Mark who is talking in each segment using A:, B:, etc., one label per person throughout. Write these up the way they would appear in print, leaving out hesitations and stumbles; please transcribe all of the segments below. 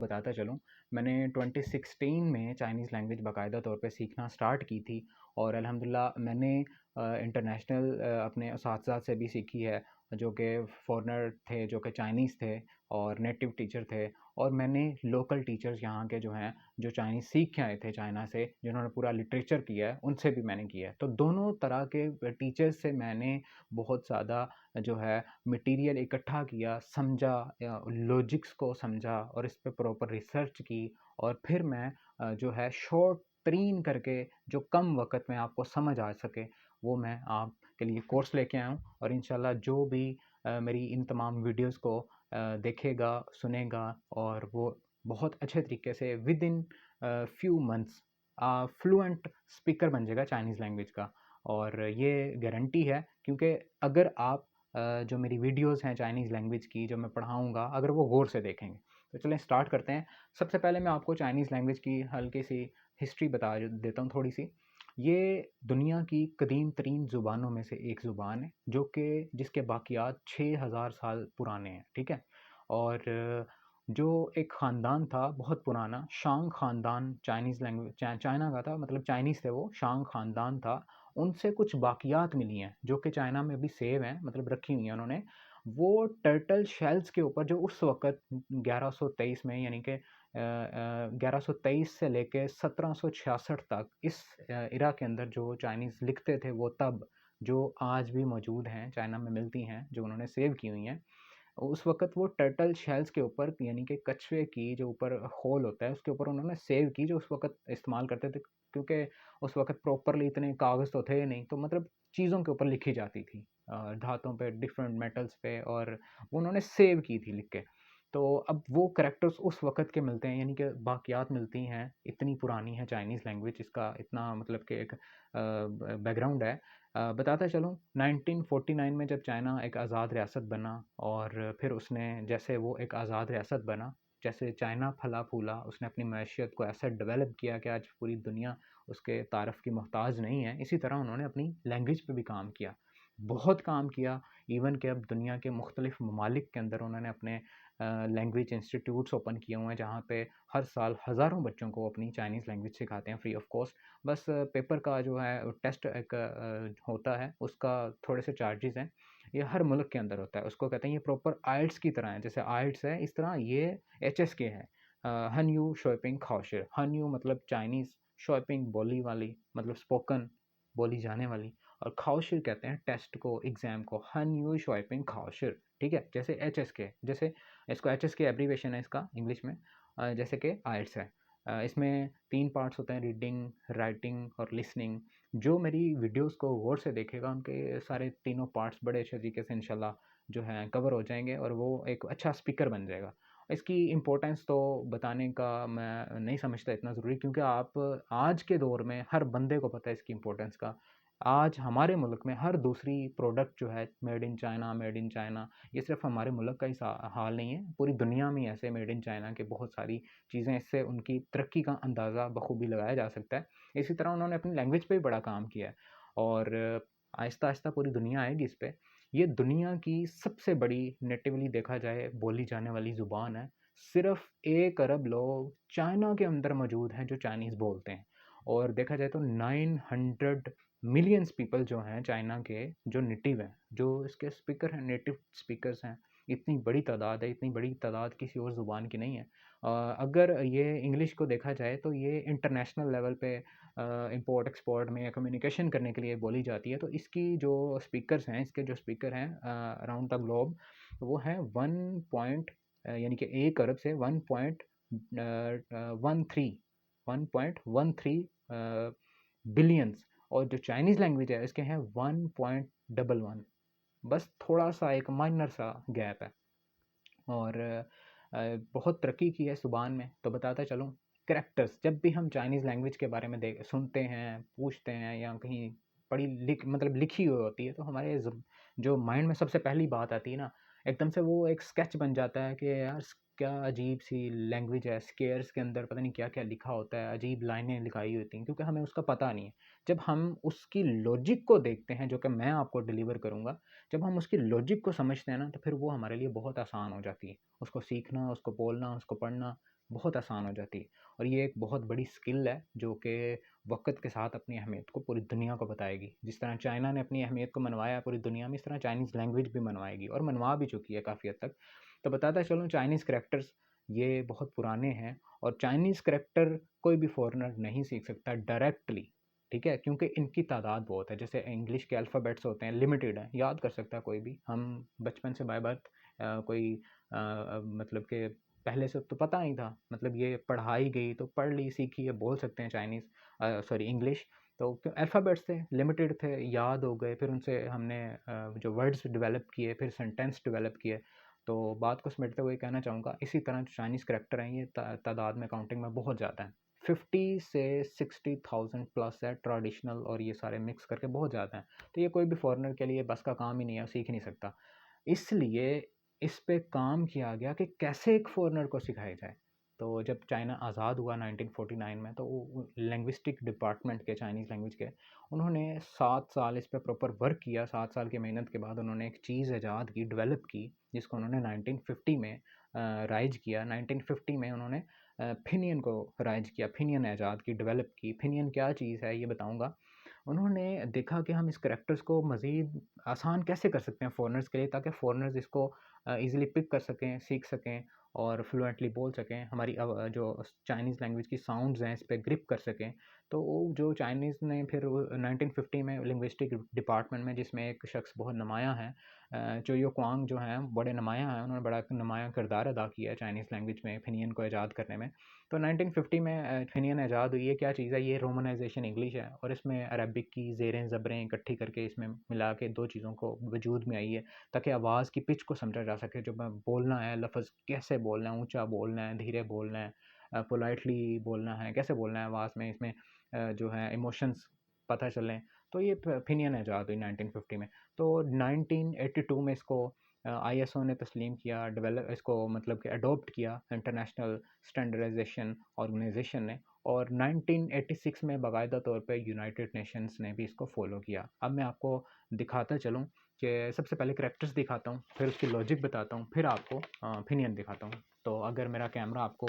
A: बताता चलूँ, मैंने 2016 में चाइनीज़ लैंग्वेज बाकायदा तौर पे सीखना स्टार्ट की थी और अल्हम्दुलिल्लाह मैंने इंटरनेशनल अपने असातिज़ा से भी सीखी है, जो कि फ़ॉरेनर थे, जो कि चाइनीज़ थे और नेटिव टीचर थे। और मैंने लोकल टीचर्स यहाँ के जो हैं, जो चाइनीज़ सीख के आए थे चाइना से, जिन्होंने पूरा लिटरेचर किया है, उनसे भी मैंने किया है। तो दोनों तरह के टीचर्स से मैंने बहुत ज़्यादा जो है मटेरियल इकट्ठा किया, समझा, लॉजिक्स को समझा और इस पे प्रॉपर रिसर्च की और फिर मैं जो है शॉर्ट तरीन करके जो कम वक़्त में आपको समझ आ सके, वो मैं आपके लिए कोर्स लेके आया हूँ। और इंशाल्लाह जो भी मेरी इन तमाम वीडियोज़ को देखेगा, सुनेगा और वो बहुत अच्छे तरीके से within few months fluent speaker बन जाएगा चाइनीज़ लैंग्वेज का। और ये गारंटी है, क्योंकि अगर आप जो मेरी वीडियोज़ हैं चाइनीज़ लैंग्वेज की, जो मैं पढ़ाऊँगा, अगर वो गौर से देखेंगे। तो चलें स्टार्ट करते हैं। सबसे पहले मैं आपको चाइनीज़ लैंग्वेज की हल्की-सी हिस्ट्री बता देता हूँ थोड़ी-सी। ये दुनिया की कदीम तरीन ज़ुबानों में से एक ज़ुबान है, जो कि जिसके बाक़ियात 6000 साल पुराने हैं, ठीक है? और जो एक ख़ानदान था बहुत पुराना, शांग ख़ानदान चाइनीज़ लैंग्वेज चाइना का था, मतलब चाइनीज़ थे वो, शांग ख़ानदान था। उनसे कुछ बाक़ियात मिली हैं, जो कि चाइना में अभी सेव हैं, मतलब रखी हुई हैं उन्होंने। वो टर्टल शेल्स के ऊपर जो उस वक़्त 1123 में, यानी कि 1123 से लेके 1766 तक इस इरा के अंदर जो चाइनीज़ लिखते थे, वो तब जो आज भी मौजूद हैं, चाइना में मिलती हैं, जो उन्होंने सेव की हुई हैं। उस वक़्त वो टर्टल शेल्स के ऊपर, यानी कि कछुए की जो ऊपर होल होता है, उसके ऊपर उन्होंने सेव की, जो उस वक़्त इस्तेमाल करते थे, क्योंकि उस वक़्त प्रॉपरली इतने कागज़ तो थे नहीं, तो मतलब चीज़ों के ऊपर लिखी जाती थी, धातों पे, डिफरेंट मेटल्स पे, और वो उन्होंने सेव की थी लिख के। तो अब वो कैरेक्टर्स उस वक़्त के मिलते हैं, यानी कि बाक़ियात मिलती हैं, इतनी पुरानी है चाइनीज़ लैंग्वेज, इसका इतना मतलब कि एक बैकग्राउंड है। बताता चलूँ, 1949 में जब चाइना एक आज़ाद रियासत बना और फिर उसने, जैसे वो एक आज़ाद रियासत बना, जैसे चाइना फला-फूला, उसने अपनी मैशियत को ऐसे डेवलप किया कि आज पूरी दुनिया उसके तारफ़ की मोहताज नहीं है। इसी तरह उन्होंने अपनी लैंग्वेज पे भी काम किया, बहुत काम किया। इवन कि अब दुनिया के मुख्तलिफ़ ममालिक के अंदर उन्होंने अपने लैंग्वेज इंस्टीट्यूट्स ओपन किए हुए हैं, जहाँ पे हर साल हज़ारों बच्चों को अपनी चाइनीज़ लैंग्वेज सिखाते हैं फ्री ऑफ कॉस्ट। बस पेपर का जो है टेस्ट एक होता है, उसका थोड़े से चार्जेज़ हैं। ये हर मुल्क के अंदर होता है, उसको कहते हैं, ये प्रॉपर आइल्ट्स की तरह है, जैसे आइल्ट्स है इस तरह ये एचएसके है। हनयू शॉपिंग खाओशिर, हनयू मतलब चाइनीज़, शॉपिंग बोली वाली, मतलब स्पोकन, बोली जाने वाली, और खाओशिर कहते हैं टेस्ट को, एग्ज़ाम को, हनयू शॉपिंग खाओशिर, ठीक है? जैसे एचएसके, जैसे इसको एचएसके एब्रीविएशन है इसका इंग्लिश में, जैसे कि आइल्ट्स है। इसमें 3 पार्ट्स होते हैं, रीडिंग, राइटिंग और लिसनिंग। जो मेरी वीडियोज़ को गौर से देखेगा, उनके सारे तीनों पार्ट्स बड़े अच्छे तरीके से इंशाल्लाह जो हैं कवर हो जाएँगे और वो एक अच्छा स्पीकर बन जाएगा। इसकी इम्पोर्टेंस तो बताने का मैं नहीं समझता इतना ज़रूरी, क्योंकि आप आज के दौर में हर बंदे को पता है इसकी इम्पोर्टेंस का। आज हमारे मुल्क में हर दूसरी प्रोडक्ट जो है मेड इन चाइना, ये सिर्फ़ हमारे मुल्क का ही हाल नहीं है, पूरी दुनिया में ऐसे मेड इन चाइना के बहुत सारी चीज़ें, इससे उनकी तरक्की का अंदाज़ा बखूबी लगाया जा सकता है। इसी तरह उन्होंने अपनी लैंग्वेज पे भी बड़ा काम किया है और आहिस्ता-आहिस्ता पूरी दुनिया आएगी इस पे। ये दुनिया की सबसे बड़ी, नेटिवली देखा जाए, बोली जाने वाली ज़ुबान है। सिर्फ़ 1 अरब लोग चाइना के अंदर मौजूद हैं जो चाइनीज़ बोलते हैं, और देखा जाए तो 900 मिलियंस पीपल जो हैं चाइना के, जो नेटिव हैं, जो इसके स्पीकर हैं, नेटिव स्पीकर्स हैं। इतनी बड़ी तादाद है, इतनी बड़ी तादाद किसी और ज़ुबान की नहीं है। अगर ये इंग्लिश को देखा जाए तो ये इंटरनेशनल लेवल पे इम्पोर्ट एक्सपोर्ट में या कम्युनिकेशन करने के लिए बोली जाती है। तो इसकी जो स्पीकर्स हैं, इसके जो स्पीकर हैं अराउंड द ग्लोब, वो हैं 1 पॉइंट यानी कि 1 अरब से 1.13 बिलियंस, और जो चाइनीज़ लैंग्वेज है इसके हैं 1.11। बस थोड़ा-सा एक माइनर सा गैप है। और बहुत तरक्की की है इस ज़ुबान में। तो बताता चलूँ, कैरेक्टर्स, जब भी हम चाइनीज़ लैंग्वेज के बारे में सुनते हैं, पूछते हैं या कहीं पढ़ी लिख मतलब लिखी हुई होती है, तो हमारे जो माइंड में सबसे पहली बात आती है ना, एकदम से वो एक स्केच बन जाता है कि यार क्या अजीब-सी लैंग्वेज है, स्केयर्स के अंदर पता नहीं क्या-क्या लिखा होता है, अजीब लाइनें लिखाई होती हैं, क्योंकि हमें उसका पता नहीं है। जब हम उसकी लॉजिक को देखते हैं, जो कि मैं आपको डिलीवर करूँगा, जब हम उसकी लॉजिक को समझते हैं ना, तो फिर वो हमारे लिए बहुत आसान हो जाती है। उसको सीखना, उसको बोलना, उसको पढ़ना, बहुत आसान हो जाती है। और ये एक बहुत बड़ी स्किल है जो कि वक़्त के साथ अपनी अहमियत को पूरी दुनिया को बताएगी। जिस तरह चाइना ने अपनी अहमियत को मनवाया है पूरी दुनिया में, इस तरह चाइनीज़ लैंग्वेज भी मनवाएगी और मनवा भी चुकी है काफ़ी हद तक। तो बताता चलूँ, चाइनीज़ करैक्टर्स ये बहुत पुराने हैं और चाइनीज़ करैक्टर कोई भी फ़ॉरेनर नहीं सीख सकता डायरेक्टली, ठीक है? क्योंकि इनकी तादाद बहुत है। जैसे इंग्लिश के अल्फ़ाबेट्स होते हैं, लिमिटेड हैं, याद कर सकता है कोई भी। हम बचपन से बाय बर्थ कोई मतलब कि पहले से तो पता नहीं था, मतलब ये पढ़ाई गई तो पढ़ ली, सीखी है, बोल सकते हैं चाइनीज़, सॉरी इंग्लिश। तो अल्फ़ाबेट्स थे, लिमिटेड थे, याद हो गए, फिर उनसे हमने जो वर्ड्स डेवलप किए, फिर सेंटेंस डेवलप किए। तो बात को समेटते हुए कहना चाहूँगा, इसी तरह जो चाइनीज़ करैक्टर हैं ये तादाद में, काउंटिंग में बहुत ज़्यादा हैं। 50 से 60,000 प्लस है, ट्रेडिशनल और ये सारे मिक्स करके बहुत ज़्यादा हैं। तो ये कोई भी फ़ॉरेनर के लिए बस का काम ही नहीं है, सीख नहीं सकता। इसलिए इस पे काम किया गया कि कैसे एक फ़ॉरेनर को सिखाया जाए। तो जब चाइना आज़ाद हुआ 1949 में, तो वो लिंग्विस्टिक डिपार्टमेंट के, चाइनीज़ लैंग्वेज के, उन्होंने 7 साल इस पे प्रॉपर वर्क किया। 7 साल की मेहनत के बाद उन्होंने एक चीज़ ईजाद की, डेवलप की, जिसको उन्होंने 1950 में राइज़ किया। 1950 में उन्होंने फिनियन को राइज़ किया, फिनियन ईजाद की, डेवलप की। फिनियन क्या चीज़ है ये बताऊँगा। उन्होंने देखा कि हम इस करैक्टर्स को मज़ीद आसान कैसे कर सकते हैं फ़ॉरेनर्स के लिए, ताकि फ़ॉरेनर्स इसको ईज़िली पिक कर सकें, सीख सकें और फ्लुएंटली बोल सकें। हमारी जो चाइनीज़ लैंग्वेज की साउंड्स हैं, इस पे ग्रिप कर सकें। तो वो जो चाइनीज़ ने फिर 1950 में लिंग्विस्टिक डिपार्टमेंट में, जिसमें एक शख्स बहुत नुमायाँ हैं, चोयो क्वांग जो हैं, बड़े नुमायाँ हैं, उन्होंने बड़ा एक नुमायाँ किरदार अदा किया है चाइनीज़ लैंग्वेज में फिनियन को ईजाद करने में। तो 1950 में फिनियन ईजाद हुई। ये क्या चीज़ है? ये रोमनाइज़ेशन इंग्लिश है और इसमें अरबिक की ज़ेरें ज़बरें इकट्ठी करके इसमें मिला के 2 चीज़ों को वजूद में आई है, ताकि आवाज़ की पिच को समझा जा सके। जब बोलना है, लफ़्ज़ कैसे बोलना है, ऊँचा बोलना है, धीरे बोलना है, पोलाइटली बोलना है, कैसे बोलना है आवाज़ में, इसमें जो है इमोशंस पता चलें। तो ये फिनियन ईजाद हुई 1950 में। तो 1982 में इसको आईएसओ ने तस्लीम किया, डेवलप इसको मतलब कि अडॉप्ट किया इंटरनेशनल स्टैंडर्डाइजेशन ऑर्गेनाइजेशन ने, और 1986 में बाकायदा तौर पे यूनाइटेड नेशंस ने भी इसको फॉलो किया। अब मैं आपको दिखाता चलूँ कि सबसे पहले करैक्टर्स दिखाता हूँ, फिर उसकी लॉजिक बताता हूँ, फिर आपको फिनियन दिखाता हूँ। तो अगर मेरा कैमरा आपको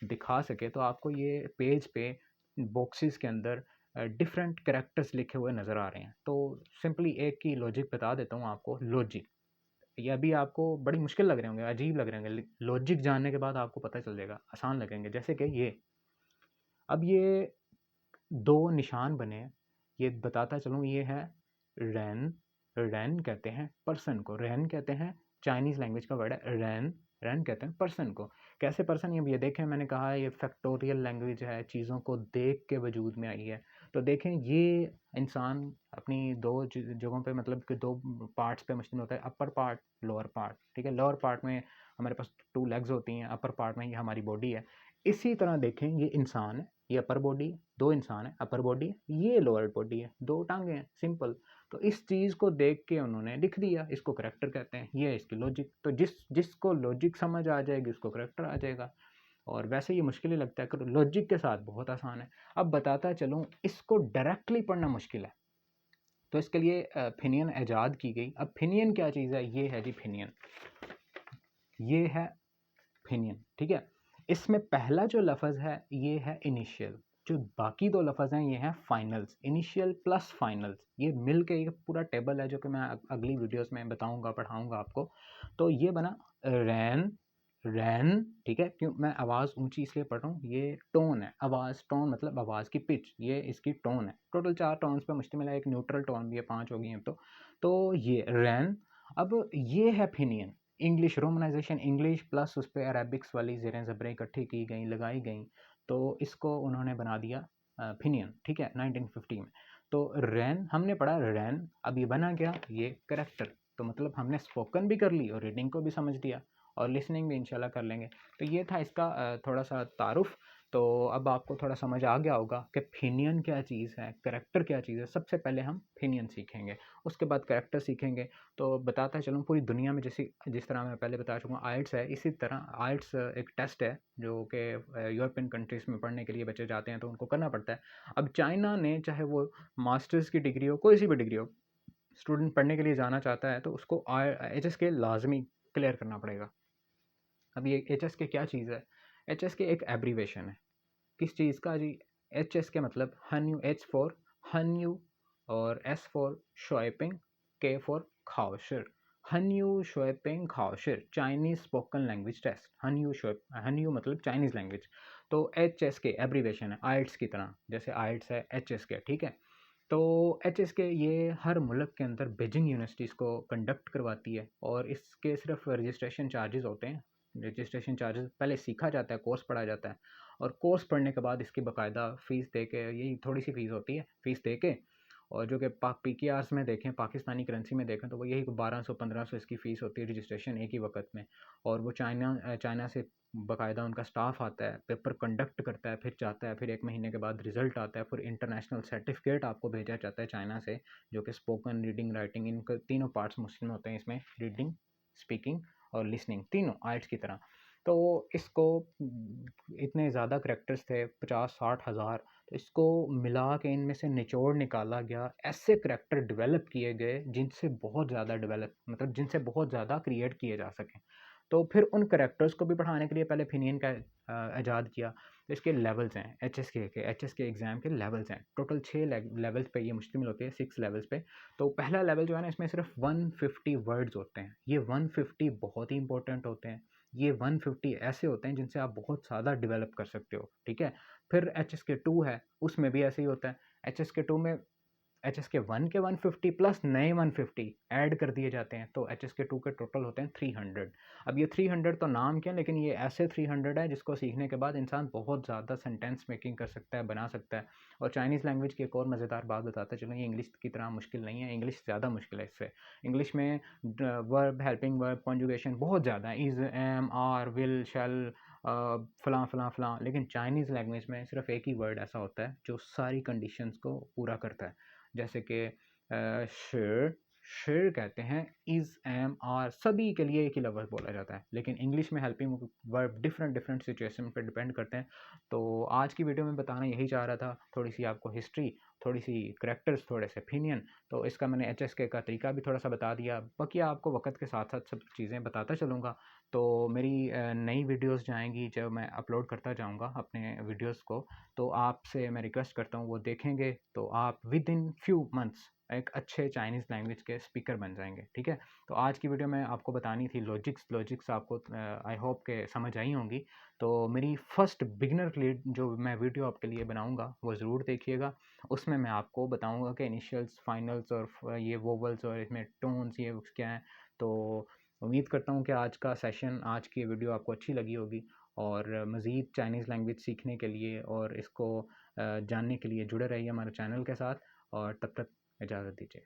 A: दिखा सके तो आपको ये पेज पे बॉक्सेस के अंदर डिफरेंट करैक्टर्स लिखे हुए नज़र आ रहे हैं। तो सिंपली एक की लॉजिक बता देता हूँ आपको। लॉजिक, ये अभी आपको बड़ी मुश्किल लग रहे होंगे, अजीब लग रहे होंगे, लॉजिक जानने के बाद आपको पता चल जाएगा, आसान लगेंगे। जैसे कि ये, अब ये 2 निशान बने हैं, ये बताता चलूँ, ये है रैन, रैन कहते हैं पर्सन को, रैन कहते हैं, चाइनीज़ लैंग्वेज का वर्ड है रैन, रैन कहते हैं पर्सन को। कैसे पर्सन? ये देखें, मैंने कहा ये फैक्टोरियल लैंग्वेज है, चीज़ों को देख के वजूद में आई है। तो देखें, ये इंसान अपनी 2 जगहों पे, मतलब कि 2 पार्ट्स पे मुश्तमिल होता है, अपर पार्ट, लोअर पार्ट, ठीक है? लोअर पार्ट में हमारे पास 2 लेग्स होती हैं, अपर पार्ट में ये हमारी बॉडी है। इसी तरह देखें, ये इंसान है, ये अपर बॉडी, 2 इंसान है, अपर बॉडी, ये लोअर बॉडी है, 2 टांगे हैं, सिंपल। तो इस चीज़ को देख के उन्होंने लिख दिया, इसको करैक्टर कहते हैं, ये है इसकी लॉजिक। तो जिसको लॉजिक समझ आ जाएगी उसको करैक्टर आ जाएगा। और वैसे ये मुश्किल ही लगता है, पर लॉजिक के साथ बहुत आसान है। अब बताता चलूँ, इसको डायरेक्टली पढ़ना मुश्किल है, तो इसके लिए फिनियन ईजाद की गई। अब फिनियन क्या चीज़ है? ये है जी फिनियन, ये है फिनियन, ठीक है? इसमें पहला जो लफ्ज़ है ये है इनिशियल, जो बाकी 2 लफ्ज़ हैं ये हैं फाइनल्स, इनिशियल प्लस फाइनल्स। ये मिल के एक पूरा टेबल है जो कि मैं अगली वीडियोस में बताऊंगा, पढ़ाऊंगा आपको। तो ये बना रैन, रैन, ठीक है? क्यों मैं आवाज़ ऊंची इसलिए पढ़ रहा हूँ, ये टोन है, आवाज़, टोन मतलब आवाज़ की पिच, ये इसकी टोन है। टोटल 4 टोन्स पे मुश्तमिल है, एक न्यूट्रल टोन भी है, 5 हो गई हैं अब तो ये रैन। अब ये है फिनियन, इंग्लिश, रोमनाइजेशन इंग्लिश प्लस उस पे अरेबिक्स वाली ज़ेरें ज़बरें इकट्ठी की गई, लगाई गई, तो इसको उन्होंने बना दिया फिनियन, ठीक है? 1950 में। तो रैन हमने पढ़ा, रैन। अब ये बना क्या? ये करैक्टर। तो मतलब हमने स्पोकन भी कर ली और रीडिंग को भी समझ लिया और लिसनिंग भी इंशाल्लाह कर लेंगे। तो ये था इसका थोड़ा सा तारुफ। तो अब आपको थोड़ा समझ आ गया होगा कि फिनियन क्या चीज़ है, करैक्टर क्या चीज़ है। सबसे पहले हम फिनियन सीखेंगे, उसके बाद करैक्टर सीखेंगे। तो बताता चलूँ, पूरी दुनिया में जिस तरह मैं पहले बता चुका हूँ आइट्स है, इसी तरह आइट्स एक टेस्ट है जो कि यूरोपियन कंट्रीज़ में पढ़ने के लिए बच्चे जाते हैं तो उनको करना पड़ता है। अब चाइना ने, चाहे वो मास्टर्स की डिग्री हो, कोई सी भी डिग्री हो, स्टूडेंट पढ़ने के लिए जाना चाहता है तो उसको HSK लाजमी क्लियर करना पड़ेगा। अब ये HSK क्या चीज़ है? HSK एक एब्रीवेशन है, किस चीज़ का जी? HSK मतलब हन्यू, H फॉर हन्यू और S for Shuiping, K for Kaoshi. Hanyu Shuiping Kaoshi Chinese spoken language test. Hanyu मतलब चाइनीज़ लैंग्वेज। तो HSK एब्रीवेशन है आइल्ट्स की तरह, जैसे आइल्ट्स है HSK, ठीक है? तो HSK ये हर मुल्क के अंदर बीजिंग यूनिवर्सिटीज़ को कंडक्ट करवाती है और इसके सिर्फ रजिस्ट्रेशन चार्जेस होते हैं। रजिस्ट्रेशन चार्जेस पहले सीखा जाता है, कोर्स पढ़ा जाता है और कोर्स पढ़ने के बाद इसकी बाकायदा फ़ीस दे के, यही थोड़ी सी फ़ीस होती है, फ़ीस दे के, और जो कि PKRs में देखें, पाकिस्तानी करेंसी में देखें, तो वो यही 1200-1500 इसकी फ़ीस होती है रजिस्ट्रेशन एक ही वक्त में। और वो चाइना से बाकायदा उनका स्टाफ आता है, पेपर कंडक्ट करता है, फिर जाता है, फिर 1 महीने के बाद रिज़ल्ट आता है, फिर इंटरनेशनल सर्टिफिकेट आपको भेजा जाता है चाइना से, जो कि स्पोकन, रीडिंग, राइटिंग, इनके तीनों पार्ट्स मुस्लिम होते हैं इसमें, रीडिंग, स्पीकिंग और लिसनिंग, तीनों आइल्ट्स की तरह। तो इसको इतने ज़्यादा करैक्टर्स थे, 50-60 हज़ार, तो इसको मिला के इनमें से निचोड़ निकाला गया, ऐसे करैक्टर डेवलप किए गए जिनसे बहुत ज़्यादा जिनसे बहुत ज़्यादा क्रिएट किए जा सकें। तो फिर उन करैक्टर्स को भी पढ़ाने के लिए पहले फिनियन का इजाद किया। तो इसके लेवल्स हैं HSK एग्ज़ाम के लेवल्स हैं। टोटल 6 लेवल्स पे ये मुश्तमिल होती है, 6 लेवल्स पे। तो पहला लेवल जो है ना, इसमें सिर्फ 150 वर्ड्स होते हैं। ये 150 बहुत ही इंपॉर्टेंट होते हैं। ये 150 ऐसे होते हैं जिनसे आप बहुत ज़्यादा डेवलप कर सकते हो, ठीक है? फिर HSK 2 है, उसमें भी ऐसे ही होता है। HSK 2 में HSK 1 के 150 प्लस नए 150 ऐड कर दिए जाते हैं, तो HSK 2 के टोटल होते हैं 300। अब ये 300 तो नाम क्या, लेकिन ये ऐसे 300 है जिसको सीखने के बाद इंसान बहुत ज़्यादा सेंटेंस मेकिंग कर सकता है, बना सकता है। और चाइनीज़ लैंग्वेज की एक और मज़ेदार बात बताता चलो, ये इंग्लिश की तरह मुश्किल नहीं है, इंग्लिश ज़्यादा मुश्किल है इससे। इंग्लिश में वर्ब, हेल्पिंग वर्ब, कॉन्जुगेशन बहुत ज़्यादा है, is, am, are, will, shall, फ़लाँ, फ़लाँ, फ़लाँ। लेकिन चाइनीज़ लैंग्वेज में सिर्फ एक ही वर्ड ऐसा होता है जो सारी कंडीशंस को पूरा करता है। जैसे कि शिर, शिर कहते हैं, इज़, एम, आर, सभी के लिए एक ही लफ्ज़ बोला जाता है। लेकिन इंग्लिश में हेल्पिंग वर्ब डिफरेंट सिचुएशन पे डिपेंड करते हैं। तो आज की वीडियो में बताना यही चाह रहा था, थोड़ी सी आपको हिस्ट्री, थोड़ी सी करैक्टर्स, थोड़े से ओपिनियन। तो इसका मैंने HSK का तरीका भी थोड़ा सा बता दिया, बाकी आपको वक्त के साथ साथ सब चीज़ें बताता चलूँगा। तो मेरी नई वीडियोज़ जाएंगी, जब मैं अपलोड करता जाऊँगा अपने वीडियोज़ को, तो आपसे मैं रिक्वेस्ट करता हूँ वो देखेंगे, तो आप विद इन फ्यू मंथ्स एक अच्छे चाइनीज़ लैंग्वेज के स्पीकर बन जाएंगे, ठीक है? तो आज की वीडियो में आपको बतानी थी लॉजिक्स आपको आई होप के समझ आई होंगी। तो मेरी फर्स्ट बिगिनर के लिए जो मैं वीडियो आपके लिए बनाऊंगा वो ज़रूर देखिएगा। उसमें मैं आपको बताऊंगा कि इनिशियल्स, फाइनल्स और ये वोवल्स और इसमें टोन्स ये क्या हैं। तो उम्मीद करता हूँ कि आज का सेशन, आज की वीडियो आपको अच्छी लगी होगी, और मज़ीद चाइनीज़ लैंग्वेज सीखने के लिए और इसको जानने के लिए जुड़े रहिए हमारे चैनल के साथ, और तब तक इजाज़त दीजिए।